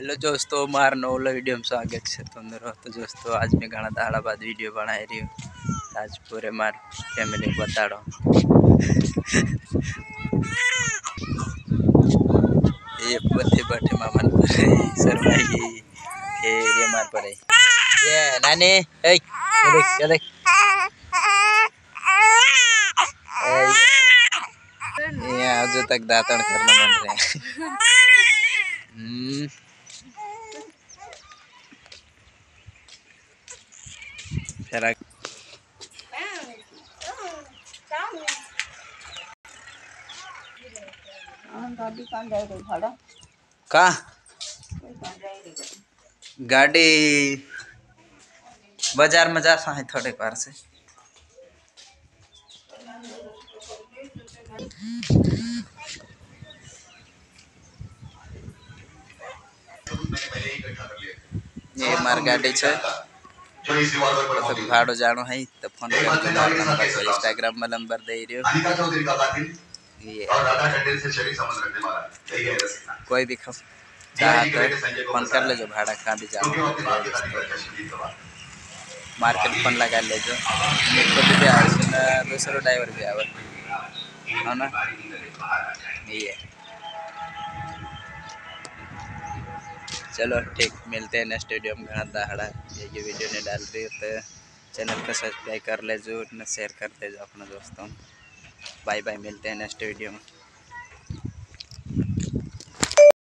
Hello दोस्तों, मार नौला video में स्वागत है। तो दोस्तों आज मैं घना दाड़ा बाद वीडियो बना रही हूँ। आज पूरे मार फैमिली को बता रहा हूँ। ये पत्ते बैठे मामन पर सरवाई ये मार पर ये नानी ए चले ये आज तक दातन करना बन रहे हैं। फिर का गाड़ी बाजार में जा है थोड़े पार से ये मार गाड़ी है तो भाड़ो जानो है तो फोन कर नंबर पर इंस्टाग्राम में नंबर दे रही ये कोई भी फोन कर ले जो भाड़ा कहाँ भी जाना मार्केट फोन लगा ले जो भी आवे दूसरा ड्राइवर भी आवे है ना। ये चलो ठीक, मिलते हैं नेक्स्ट वीडियो में। घना दहाड़ा ये वीडियो नहीं डाल रही तो चैनल को सब्सक्राइब कर ले जो, शेयर कर दे जो अपने दोस्तों। बाय बाय, मिलते हैं नेक्स्ट वीडियो में।